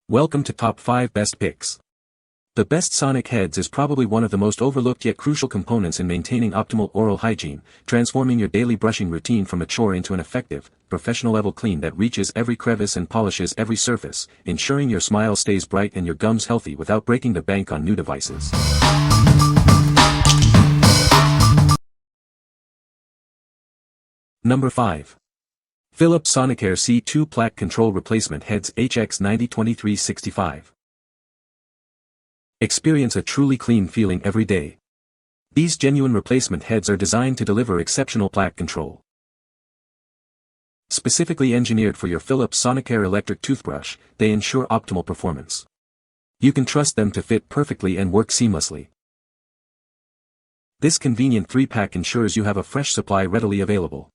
Welcome to Top 5 Best Picks. The best sonic heads is probably one of the most overlooked yet crucial components in maintaining optimal oral hygiene, transforming your daily brushing routine from a chore into an effective, professional-level clean that reaches every crevice and polishes every surface, ensuring your smile stays bright and your gums healthy without breaking the bank on new devices. Number 5. Philips Sonicare C2 Plaque Control Replacement Heads HX902365. Experience a truly clean feeling every day. These genuine replacement heads are designed to deliver exceptional plaque control. Specifically engineered for your Philips Sonicare electric toothbrush, they ensure optimal performance. You can trust them to fit perfectly and work seamlessly. This convenient 3-pack ensures you have a fresh supply readily available.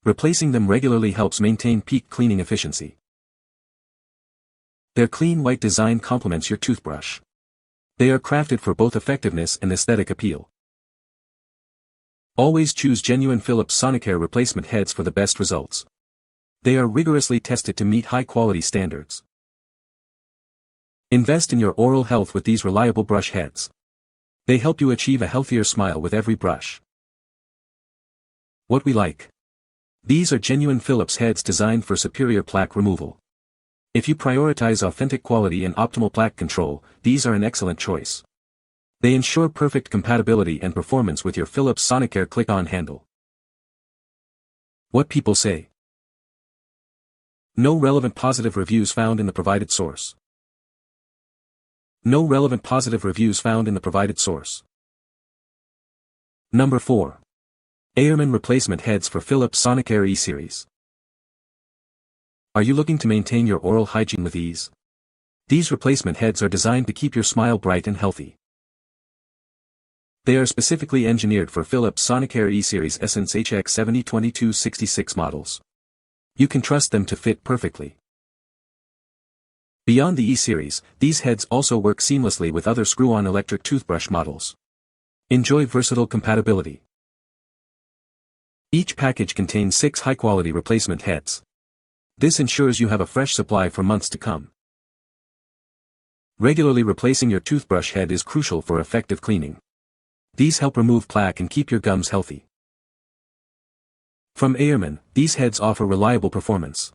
Replacing them regularly helps maintain peak cleaning efficiency. Their clean white design complements your toothbrush. They are crafted for both effectiveness and aesthetic appeal. Always choose genuine Philips Sonicare replacement heads for the best results. They are rigorously tested to meet high-quality standards. Invest in your oral health with these reliable brush heads. They help you achieve a healthier smile with every brush. What we like. These are genuine Philips heads designed for superior plaque removal. If you prioritize authentic quality and optimal plaque control, these are an excellent choice. They ensure perfect compatibility and performance with your Philips Sonicare click-on handle. What people say. No relevant positive reviews found in the provided source. No relevant positive reviews found in the provided source. Number 4. Aoremon Replacement Heads for Philips Sonicare E-Series. Are you looking to maintain your oral hygiene with ease? These replacement heads are designed to keep your smile bright and healthy. They are specifically engineered for Philips Sonicare E-Series Essence HX702266 models. You can trust them to fit perfectly. Beyond the E-Series, these heads also work seamlessly with other screw-on electric toothbrush models. Enjoy versatile compatibility. Each package contains 6 high-quality replacement heads. This ensures you have a fresh supply for months to come. Regularly replacing your toothbrush head is crucial for effective cleaning. These help remove plaque and keep your gums healthy. From Aoremon, these heads offer reliable performance.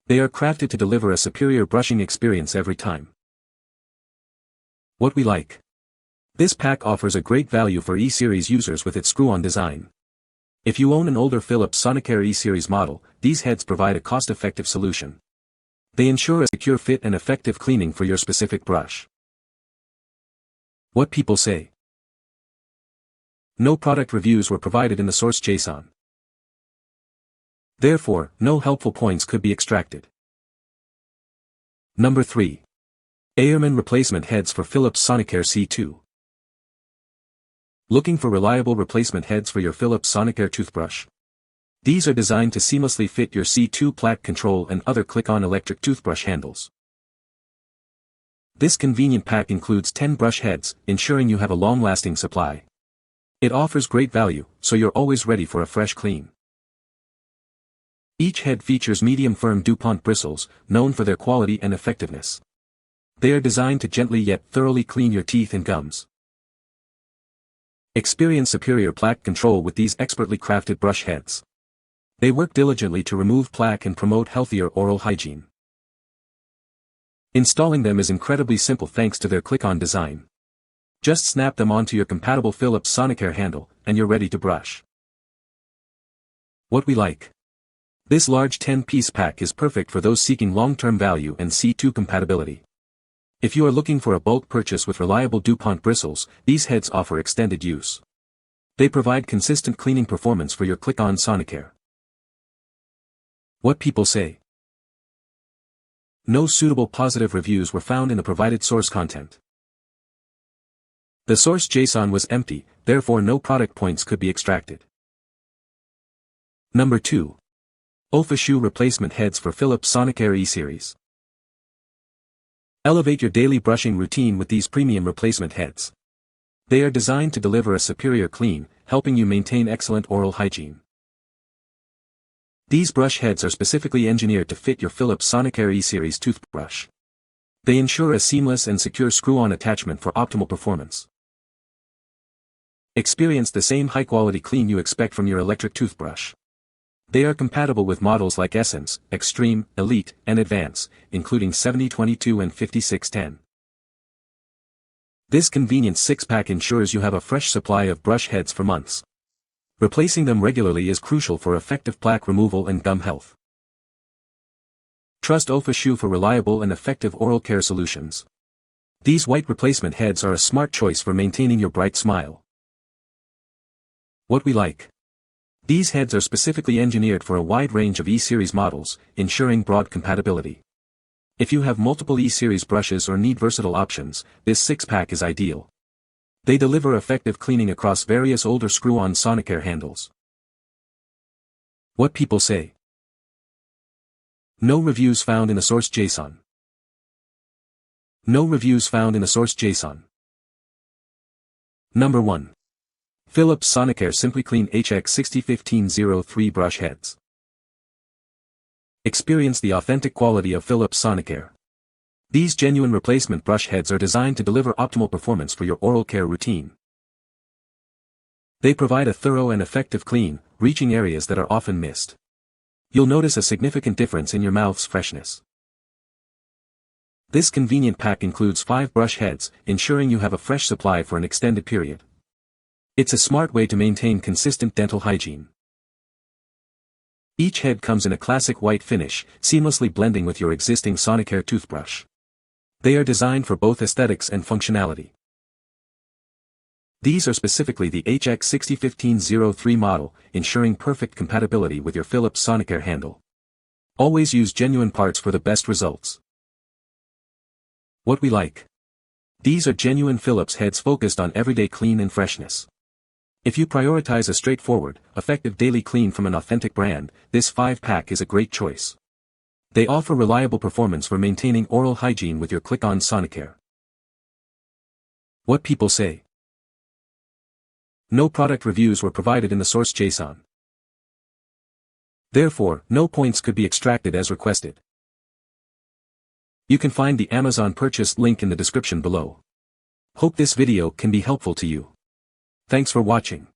They are crafted to deliver a superior brushing experience every time. What we like. This pack offers a great value for E-Series users with its screw-on design. If you own an older Philips Sonicare E-Series model, these heads provide a cost-effective solution. They ensure a secure fit and effective cleaning for your specific brush. What people say. No product reviews were provided in the source JSON. Therefore, no helpful points could be extracted. Number 3. Aoremon Replacement Heads for Philips Sonicare C2. Looking for reliable replacement heads for your Philips Sonicare toothbrush? These are designed to seamlessly fit your C2 plaque control and other click-on electric toothbrush handles. This convenient pack includes 10 brush heads, ensuring you have a long-lasting supply. It offers great value, so you're always ready for a fresh clean. Each head features medium-firm DuPont bristles, known for their quality and effectiveness. They are designed to gently yet thoroughly clean your teeth and gums. Experience superior plaque control with these expertly crafted brush heads. They work diligently to remove plaque and promote healthier oral hygiene. Installing them is incredibly simple thanks to their click-on design. Just snap them onto your compatible Philips Sonicare handle, and you're ready to brush. What we like. This large 10-piece pack is perfect for those seeking long-term value and C2 compatibility. If you are looking for a bulk purchase with reliable DuPont bristles, these heads offer extended use. They provide consistent cleaning performance for your click-on Sonicare. What people say. No suitable positive reviews were found in the provided source content. The source JSON was empty, therefore no product points could be extracted. Number 2. Ofashu Replacement Heads for Philips Sonicare E-Series. Elevate your daily brushing routine with these premium replacement heads. They are designed to deliver a superior clean, helping you maintain excellent oral hygiene. These brush heads are specifically engineered to fit your Philips Sonicare E-Series toothbrush. They ensure a seamless and secure screw-on attachment for optimal performance. Experience the same high-quality clean you expect from your electric toothbrush. They are compatible with models like Essence, Extreme, Elite, and Advance, including 7022 and 5610. This convenient 6-pack ensures you have a fresh supply of brush heads for months. Replacing them regularly is crucial for effective plaque removal and gum health. Trust Ofashu for reliable and effective oral care solutions. These white replacement heads are a smart choice for maintaining your bright smile. What we like. These heads are specifically engineered for a wide range of E-Series models, ensuring broad compatibility. If you have multiple E-Series brushes or need versatile options, this 6-pack is ideal. They deliver effective cleaning across various older screw-on Sonicare handles. What people say. No reviews found in the source JSON. No reviews found in the source JSON. Number 1. Philips Sonicare SimplyClean HX601503 Brush Heads. Experience the authentic quality of Philips Sonicare. These genuine replacement brush heads are designed to deliver optimal performance for your oral care routine. They provide a thorough and effective clean, reaching areas that are often missed. You'll notice a significant difference in your mouth's freshness. This convenient pack includes 5 brush heads, ensuring you have a fresh supply for an extended period. It's a smart way to maintain consistent dental hygiene. Each head comes in a classic white finish, seamlessly blending with your existing Sonicare toothbrush. They are designed for both aesthetics and functionality. These are specifically the HX601503 model, ensuring perfect compatibility with your Philips Sonicare handle. Always use genuine parts for the best results. What we like. These are genuine Philips heads focused on everyday clean and freshness. If you prioritize a straightforward, effective daily clean from an authentic brand, this 5-pack is a great choice. They offer reliable performance for maintaining oral hygiene with your click-on Sonicare. What people say. No product reviews were provided in the source JSON. Therefore, no points could be extracted as requested. You can find the Amazon purchase link in the description below. Hope this video can be helpful to you. Thanks for watching.